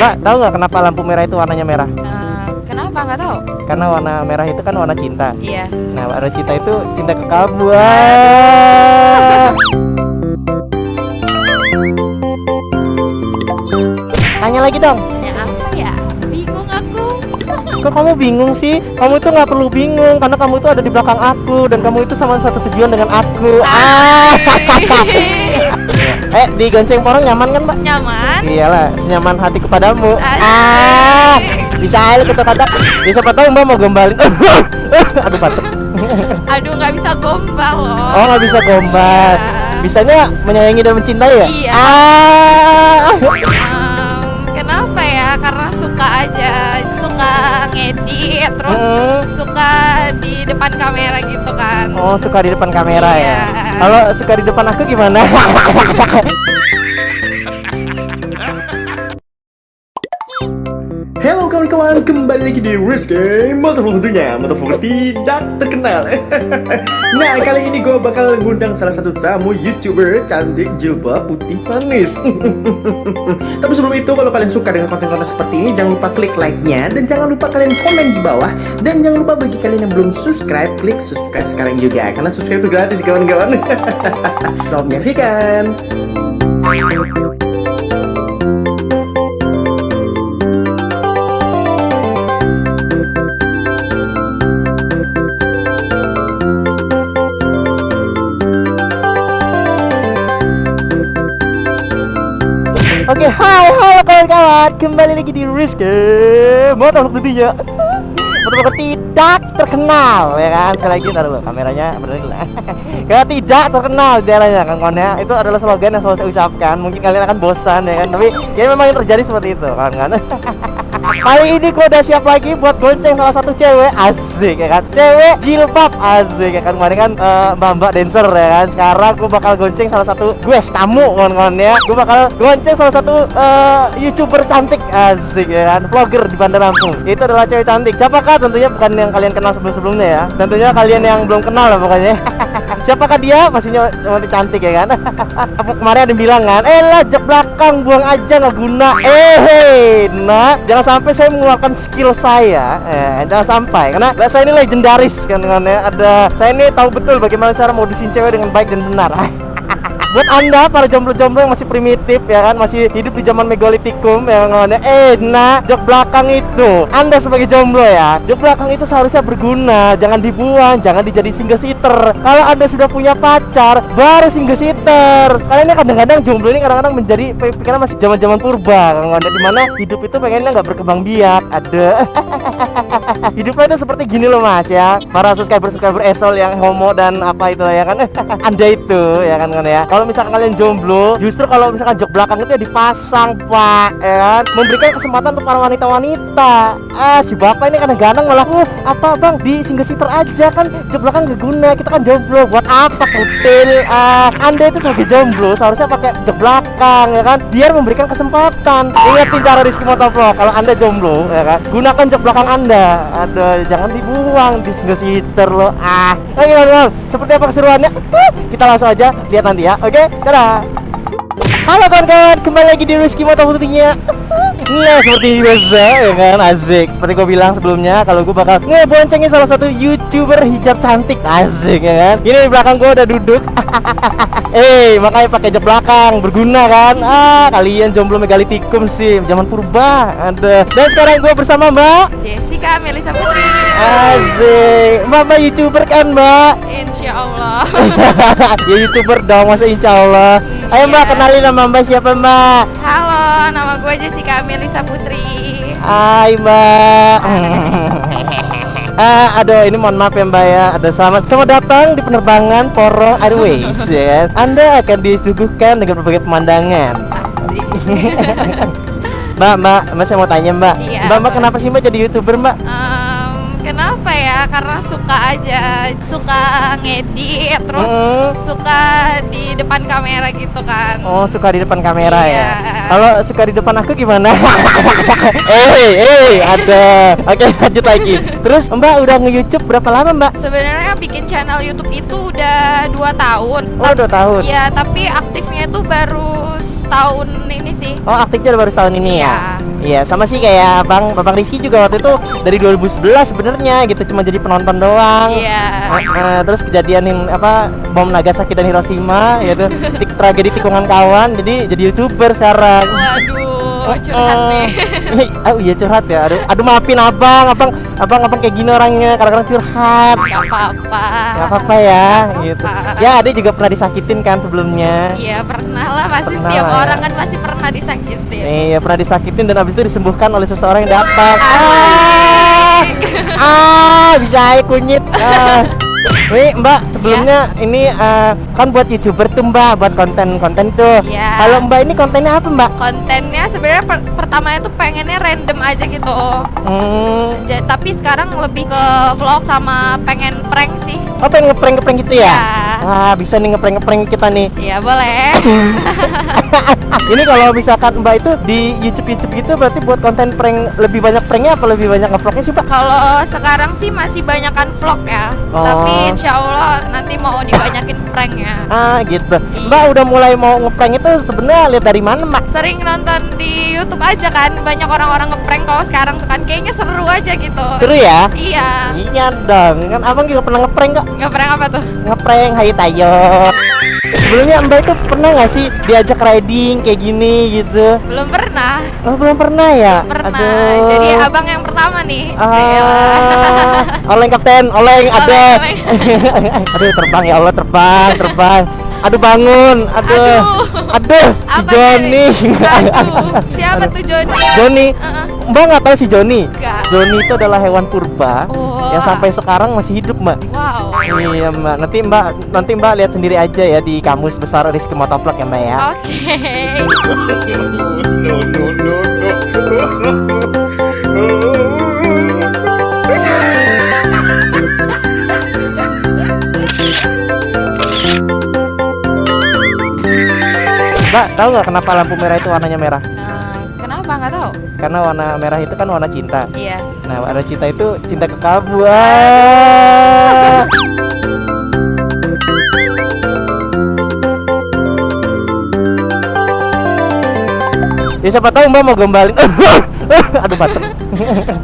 Mbak, tahu nggak kenapa lampu merah itu warnanya merah? Kenapa nggak tahu? Karena warna merah itu kan warna cinta. Iya. Nah, warna cinta itu cinta ke kamu. Wah. Tanya lagi dong. Tanya apa ya? Bingung aku. Kok kamu bingung sih? Kamu itu nggak perlu bingung karena kamu itu ada di belakang aku dan kamu itu sama satu tujuan dengan aku. Digonceng porong nyaman kan, Mbak? Nyaman. Iyalah, senyaman hati kepadamu. Asik. Bisa aja kata-kata. Ya, siapa tahu Mbak mau gombalin. Aduh, batuk. Aduh, nggak bisa gombal loh. Oh, nggak bisa gombal. Iya. Bisanya menyayangi dan mencintai ya? Iya. Kenapa ya? Karena suka aja, suka ngedit, terus suka di depan kamera gitu kan. Oh, suka di depan kamera Iya. ya. Kalau suka di depan aku gimana? Halo kawan-kawan, kembali lagi di Rizky Motovlog, tentunya motovlog tidak terkenal. Nah, kali ini gue bakal ngundang salah satu tamu YouTuber cantik jilbab putih manis. Tapi sebelum itu, kalau kalian suka dengan konten-konten seperti ini, jangan lupa klik like-nya dan jangan lupa kalian komen di bawah. Dan jangan lupa bagi kalian yang belum subscribe, klik subscribe sekarang juga, karena subscribe itu gratis kawan-kawan. Selamat menyaksikan. Oke, halo kawan-kawan, kembali lagi di Rizky Motovlog tentunya. Motovlog tidak terkenal, ya kan? Sekali lagi, taruh dulu kameranya, bener dulu. Kalau tidak terkenal di daerahnya, kawan-kawannya, itu adalah slogan yang selalu saya ucapkan. Mungkin kalian akan bosan, ya kan? Tapi ya memang yang terjadi seperti itu, kawan-kawan. Kali ini gue udah siap lagi buat gonceng salah satu cewek, asik ya kan, cewek jilbab, asik ya kan. Kemarin kan mbak-mbak dancer ya kan, sekarang gue bakal gonceng salah satu guest tamu kawan-kawan ya. Gue bakal gonceng salah satu YouTuber cantik, asik ya kan, vlogger di Bandar Lampung. Itu adalah cewek cantik. Siapakah? Tentunya bukan yang kalian kenal sebelum-sebelumnya ya, tentunya kalian yang belum kenal lah pokoknya. Siapakah dia? Pastinya wanita cantik ya kan. Kemarin ada yang bilang kan, lah jok belakang buang aja nggak guna. Nah, jangan sampai saya mengeluarkan skill saya, jangan sampai, karena saya ini legendaris kan ya. Saya ini tahu betul bagaimana cara modusin cewek dengan baik dan benar. Buat anda para jomblo-jomblo yang masih primitif ya kan, masih hidup di zaman megalitikum ya kan, nah jok belakang itu, anda sebagai jomblo ya, jok belakang itu seharusnya berguna, jangan dibuang, jangan dijadi single sitter. Kalau anda sudah punya pacar, baru single sitter. Karena ini kadang-kadang jomblo ini kadang-kadang menjadi pikiran masih zaman-zaman purba, kan, dimana hidup itu pengennya nggak berkembang biak. Ada hidupnya itu seperti gini loh mas ya, para subscriber esol yang homo dan apa itu ya kan. Anda itu ya kan ya, kalau misalkan kalian jomblo, justru kalau misalkan jok belakang itu ya dipasang pak, ya kan, memberikan kesempatan untuk para wanita-wanita. Si bapak ini kadang-kadang malah apa bang, di single sitter aja kan, jok belakang gak guna, kita kan jomblo, buat apa kutil. Anda itu sebagai jomblo seharusnya pakai jok belakang ya kan, biar memberikan kesempatan. Ingatin cara Rizky Motovlog, kalau anda jomblo ya kan, gunakan jok belakang anda. Aduh, jangan dibuang di single sitter loh. Gimana, seperti apa keseruannya? Kita langsung aja lihat nanti ya. Oke, dadah. Halo kawan-kawan, kembali lagi di Rizky Motovlog tentunya. Iya, seperti biasa ya kan, asik. Seperti gue bilang sebelumnya, kalau gue bakal ngeboncengin salah satu YouTuber hijab cantik, asik ya kan. Ini di belakang gue udah duduk. Makanya pakai jok belakang, berguna kan. Kalian jomblo megalitikum sih, zaman purba. Ada. Dan sekarang gue bersama Mbak Jessica Melisa Putri. asik. Mbak YouTuber kan Mbak? Insya Allah. Ya YouTuber dong, masa insya Allah. Ayo Mbak, kenalin nama Mbak siapa Mbak? Halo, nama gue Jessica Melisa Putri. Hai Mbak. Aduh, ini mohon maaf ya Mbak ya. Ada selamat datang di penerbangan Porong Airways ya. Anda akan disuguhkan dengan berbagai pemandangan. Asik. Mbak, saya mau tanya Mbak. Iya, Mbak, kenapa sih Mbak jadi YouTuber Mbak? Kenapa ya? karena suka aja, suka ngedit, terus suka di depan kamera gitu kan. Oh, suka di depan kamera Iya. ya. Kalau suka di depan aku gimana? Ada. Oke, lanjut lagi. Terus Mbak udah nge-YouTube berapa lama, Mbak? Sebenarnya bikin channel YouTube itu udah 2 tahun. Oh, 2 tahun. Iya, tapi aktifnya itu baru setahun ini sih. Oh, aktifnya baru setahun ini ya? Iya. Iya, sama sih kayak Bang Rizky juga waktu itu dari 2011 sebenarnya gitu, cuma jadi penonton doang. Iya. Terus kejadian yang apa bom Nagasaki dan Hiroshima gitu, tragedi tikungan kawan, jadi YouTuber sekarang. Waduh, curhat nih. Oh iya curhat ya. Aduh maafin abang kayak gini orangnya, kadang-kadang curhat. Gak apa-apa. Gak apa-apa ya, Gak gitu. apa-apa. Ya, Ade juga pernah disakitin kan sebelumnya. Iya, pernah lah, pasti Pernah setiap lah ya. orang kan pasti pernah disakitin. Iya, pernah disakitin dan habis itu disembuhkan oleh seseorang yang datang. Bisa aja kunyit. Nih Mbak, sebelumnya ini kan buat YouTuber tuh Mbak, buat konten-konten tuh. Iya. Kalau Mbak ini kontennya apa Mbak? Kontennya sebenarnya pertamanya tuh pengennya random aja gitu. Tapi sekarang lebih ke vlog sama pengen prank sih. Oh, pengen ngeprank gitu ya? Iya. Wah, bisa nih ngeprank kita nih. Iya, boleh. Ini kalau misalkan Mbak itu di YouTube gitu berarti buat konten prank, lebih banyak pranknya apa lebih banyak ngevlognya sih Mbak? Kalau sekarang sih masih banyakan vlog ya. Oh. Tapi insya Allah nanti mau dibanyakin pranknya. Gitu. Iya. Mbak udah mulai mau ngeprank itu sebenarnya lihat dari mana Mbak? Sering nonton di YouTube aja kan, banyak orang-orang ngeprank kalau sekarang tuh kan kayaknya seru aja gitu. Seru ya? Iya. Iya dong, kan abang juga pernah ngeprank kok. Ngeprank apa tuh? Ngeprank Hai Tayo. Sebelumnya Mbak itu pernah nggak sih diajak riding kayak gini gitu? Belum pernah. Oh, belum pernah ya? Pernah. Aduh. Jadi abang yang pertama nih. Oleng kapten, oleng ada. Oleng. Aduh terbang ya Allah, terbang. Aduh bangun, aduh si Apa Joni. tadi? Aduh, siapa tuh Joni? Joni, Mbak nggak tahu si Joni? Enggak. Joni itu adalah hewan purba Oh. yang sampai sekarang masih hidup Mbak. Wow. Iya Mbak, nanti Mbak lihat sendiri aja ya di kamus besar Rizky Motovlog ya Mbak ya. Oke. Mbak, tahu nggak kenapa lampu merah itu warnanya merah? Kenapa nggak tahu? Karena warna merah itu kan warna cinta. Iya. Nah, warna cinta itu cinta kekal. Wah. Ya siapa tahu Mbak mau gombalin. Aduh batuk.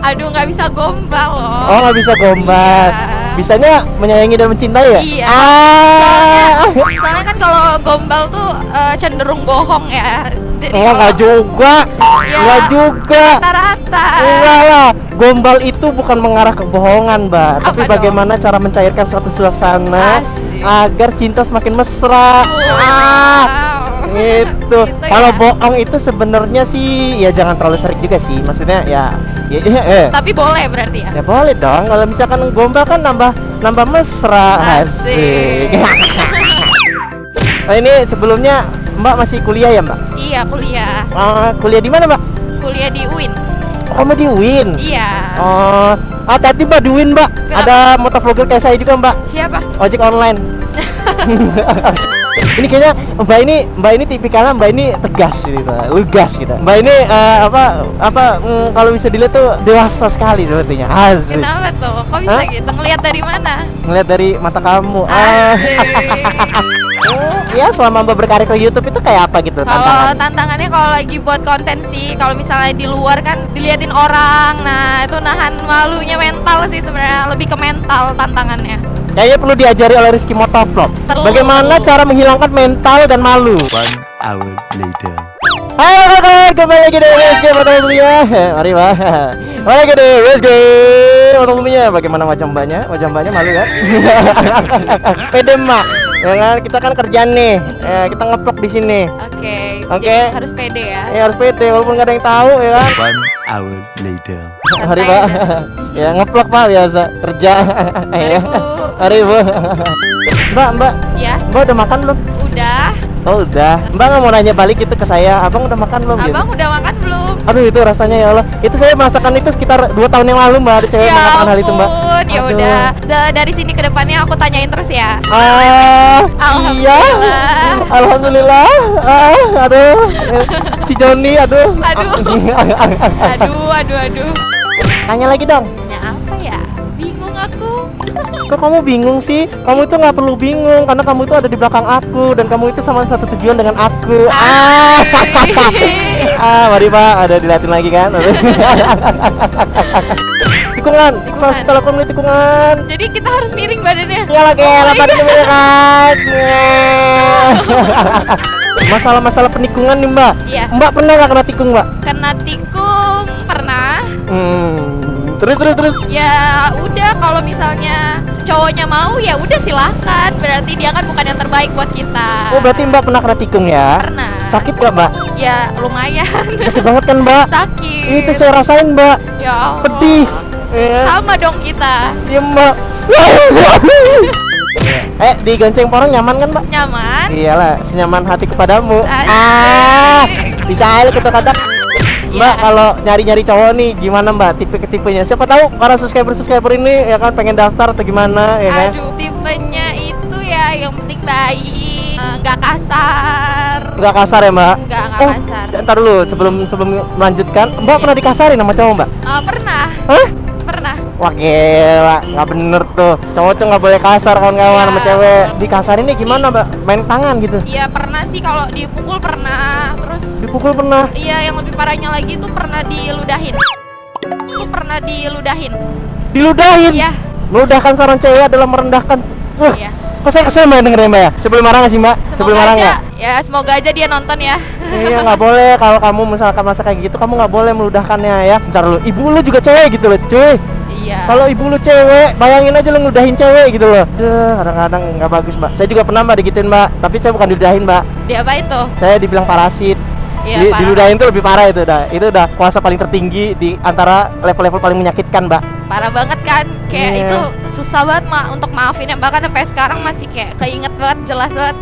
Aduh, nggak bisa gombal loh. Oh, nggak bisa gombal. Iya. Bisanya menyayangi dan mencintai ya? Iya. Ah. Soalnya kan kalau gombal tuh cenderung bohong ya. Jadi Enggak kalau juga. Ya, Enggak juga. rata-rata. Enggak lah. Gombal itu bukan mengarah ke kebohongan, Mbak. Apa Tapi dong? bagaimana cara mencairkan suatu suasana Asik. agar cinta semakin mesra. Wow. Gitu. Gitu Kalau ya. bohong itu sebenarnya sih ya jangan terlalu sering juga sih. Maksudnya ya Tapi boleh berarti ya. ya boleh dong. Kalau misalkan gombal kan nambah mesra. Asik. Oh, ini sebelumnya Mbak masih kuliah ya, Mbak? Iya, kuliah. Kuliah di mana, Mbak? Kuliah di UIN. Kamu di UIN? Iya. Oh, hati-hati Mbak di UIN, Mbak. Kenapa? Ada motovlogger kayak saya juga, Mbak. Siapa? Ojek online. Ini kayaknya Mbak ini tipikalnya Mbak ini tegas gitu, lugas gitu. Mbak ini kalau bisa dilihat tuh dewasa sekali sepertinya. Asik. Kenapa tuh? Kok bisa Hah? gitu? Ngelihat dari mana? Ngeliat dari mata kamu. Asik. Ya selama Mbak berkarir ke YouTube itu kayak apa gitu Kalau tantangan? tantangannya kalau lagi buat konten sih, kalau misalnya di luar kan diliatin orang, nah itu nahan malunya mental sih sebenarnya, lebih ke mental tantangannya. Kayaknya perlu diajari oleh Rizky Motovlog. Perlu. Bagaimana cara menghilangkan mental dan malu? 1 hour later. Halo kawan, kembali lagi di Rizky Motovlognya. Mari Pak. Kembali lagi di Rizky Motovlognya. Bagaimana wajah mbaknya? Wajah mbaknya malu kan? Pede mak. Ya kan, kita kan kerjaan nih. Kita ngeplok di sini. Oke. Oke. Jadi harus pede ya. Ya harus pede walaupun nggak ada yang tahu ya kan. 1 hour later. Mari Santai Pak. aja. Ya ngeplok Pak biasa kerja. Mari, Ya. Bu. Mari Bu. Mbak, Ya, Mbak udah makan belum? udah. Oh udah. Mbak nggak mau nanya balik itu ke saya. Abang udah makan belum? Gitu? Abang udah makan belum? Aduh itu rasanya ya Allah. Itu saya masakan itu sekitar 2 tahun yang lalu Mbak. Ada cewek Ya mengatakan hal itu Mbak. ampun, ya Aduh. udah. Dari sini ke depannya aku tanyain terus ya. Iya. Alhamdulillah. Alhamdulillah. Aduh. Si Joni, aduh. Aduh. Tanya lagi dong. Tanya apa ya? Bingung aku. Kok kamu bingung sih? Kamu itu nggak perlu bingung karena kamu itu ada di belakang aku dan kamu itu sama satu tujuan dengan aku. Mari Pak, ada dilatih lagi kan? Tikungan, pas kalau kamu lihat tikungan. Jadi kita harus miring badannya. Iya lagi, lapar itu kan. Masalah-masalah penikungan nih Mbak. Iya. Mbak pernah nggak kena tikung Mbak? Kena tikung pernah. Terus. Ya udah, kalau misalnya cowoknya mau ya udah silahkan. Berarti dia kan bukan yang terbaik buat kita. Oh berarti Mbak pernah kena tikung ya? Pernah. Sakit gak Mbak? Ya lumayan. Sakit banget kan Mbak? Sakit. Itu saya rasain Mbak. Ya Allah. Pedih. Ya. Sama dong kita. Iya Mbak. Digonceng porong nyaman kan Mbak? Nyaman. Iyalah, senyaman hati kepadamu. Asik. Bisa aja kata-kata. Mbak, Ya. kalau nyari-nyari cowok nih gimana Mbak? Tipe-tipenya. Siapa tahu para subscriber ini ya kan pengen daftar atau gimana ya kan? Aduh, tipenya itu ya yang penting baik, nggak kasar. Enggak kasar ya Mbak? Nggak Oh, kasar. ntar dulu sebelum melanjutkan, Mbak pernah dikasarin sama cowok Mbak? Pernah. Hah? Pernah. Wah gila, nggak bener tuh. Cowok tuh nggak boleh kasar kawan-kawan Iya. sama cewek. Dikasarin nih gimana Mbak? Main tangan gitu? Iya pernah sih, kalau dipukul pernah. Terus Dipukul pernah? iya, yang lebih parahnya lagi tuh pernah diludahin. Diludahin? Iya. Meludahkan seorang cewek adalah merendahkan. Iya. Kok saya kesel Mbak dengerin Mbak ya? Sebelum marah nggak sih Mbak? Sebelum Semoga marah aja, nggak? ya semoga aja dia nonton ya. Iya nggak boleh, kalau kamu misalkan masa kayak gitu kamu nggak boleh meludahkannya ya. Bentar lu, ibu lu juga cewek gitu loh cuy. Iya. Kalau ibu lu cewek, bayangin aja lu ngeludahin cewek gitu loh. Duh, kadang-kadang nggak bagus Mbak. Saya juga pernah Mbak digituin Mbak, tapi saya bukan diludahin Mbak. Diapain tuh? Saya dibilang parasit. Iya, parah. Diludahin tuh lebih parah itu dah. Itu udah kuasa paling tertinggi di antara level-level paling menyakitkan Mbak. Parah banget kan? Kayak Iya. itu susah banget untuk maafinnya. Bahkan sampai sekarang masih kayak keinget banget, jelas banget.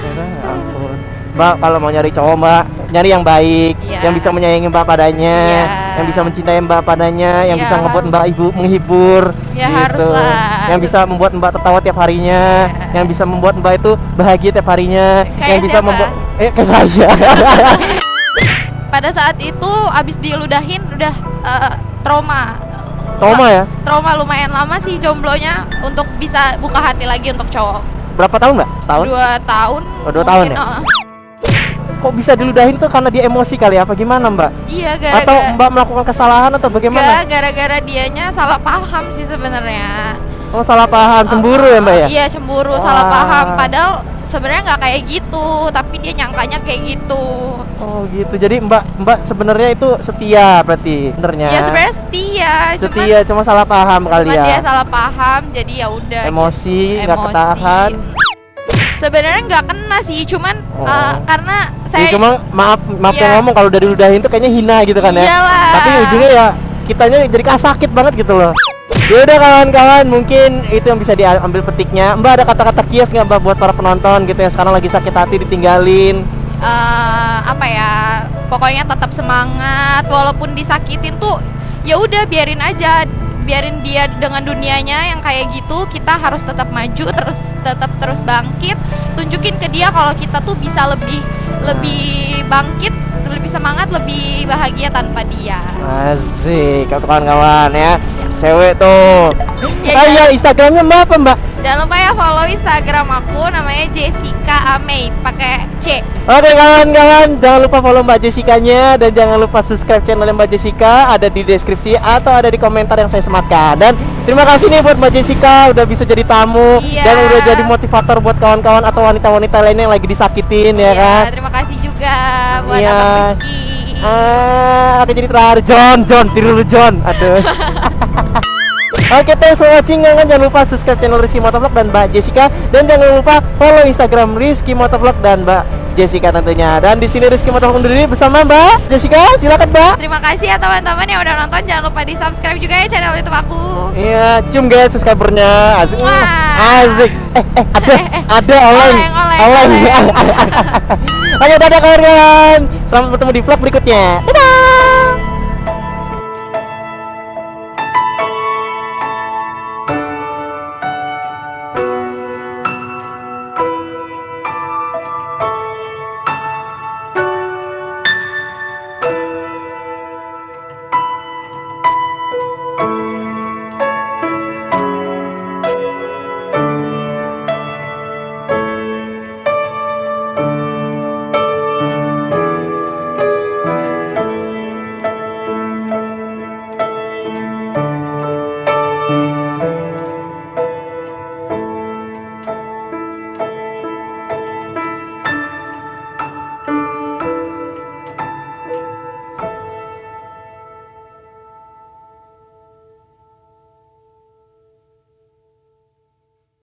Ya ampun. Mbak kalau mau nyari cowok Mbak, nyari yang baik, Iya. yang bisa menyayangi Mbak padanya, Iya. yang bisa mencintai Mbak padanya, yang Iya, bisa ngebuat harus. Mbak ibu menghibur, Ya, gitu. haruslah. Yang bisa membuat Mbak tertawa tiap harinya, Iya. yang bisa membuat Mbak itu bahagia tiap harinya, Kayak yang bisa siapa? membuat ke saya. Pada saat itu abis diludahin udah trauma. Trauma ya? Trauma lumayan lama sih jomblonya untuk bisa buka hati lagi untuk cowok. Berapa tahun Mbak? Setahun? 2 tahun. Oh, 2 tahun mungkin, ya? Kok bisa diludahin tuh karena dia emosi kali apa gimana Mbak? Iya, Atau gara-gara Mbak melakukan kesalahan atau bagaimana? gara-gara dianya salah paham sih sebenarnya. Oh salah paham, cemburu ya Mbak ya? Iya, cemburu, Wah. salah paham. Padahal sebenarnya nggak kayak gitu, tapi dia nyangkanya kayak gitu. Oh gitu. Jadi Mbak sebenarnya itu setia berarti benernya. Ya sebenarnya setia, Setia cuma salah paham kali cuman ya. dia salah paham, jadi ya udah. Emosi, gitu. nggak ketahan. Sebenarnya nggak kena sih, cuman Oh. karena Ya, saya cuma maaf Iya. yang ngomong kalau udah diludahin tuh kayaknya hina gitu kan ya. Iyalah. Tapi ujungnya ya kitanya jadi sakit banget gitu loh. Ya udah kawan-kawan, mungkin itu yang bisa diambil petiknya. Mbak ada kata-kata kias nggak Mbak buat para penonton gitu ya sekarang lagi sakit hati ditinggalin? apa ya, pokoknya tetap semangat walaupun disakitin tuh, ya udah biarin aja, biarin dia dengan dunianya yang kayak gitu. Kita harus tetap maju, terus bangkit, tunjukin ke dia kalau kita tuh bisa lebih bangkit, lebih semangat, lebih bahagia tanpa dia. Asik, kawan-kawan ya. Cewek tuh. Ya, Iya, Instagramnya Mbak apa Mbak? Jangan lupa ya follow Instagram aku, namanya Jessica Amei, pakai C. Oke kawan-kawan, jangan lupa follow Mbak Jessica-nya dan jangan lupa subscribe channel Mbak Jessica, ada di deskripsi atau ada di komentar yang saya sematkan. Dan terima kasih nih buat Mbak Jessica udah bisa jadi tamu Iya. dan udah jadi motivator buat kawan-kawan atau wanita-wanita lainnya yang lagi disakitin ya kan. Terima kasih juga buat Iya. Abang Rizky. Aku jadi terakhir John, tiru lu John. Aduh. Oke, thanks for watching. Jangan lupa subscribe channel Rizky Motovlog dan Mbak Jessica, dan jangan lupa follow Instagram Rizky Motovlog dan Mbak Jessica tentunya. Dan di sini Rizky mau undur diri bersama Mbak Jessica. Silakan Mbak. Terima kasih ya teman-teman yang udah nonton. Jangan lupa di subscribe juga ya channel YouTube aku. Iya, cium guys subscribernya. Asik. Wah. Asik. Ada oleng. Oleng. Oke, dadah kawan-kawan. Selamat bertemu di vlog berikutnya. Dadah.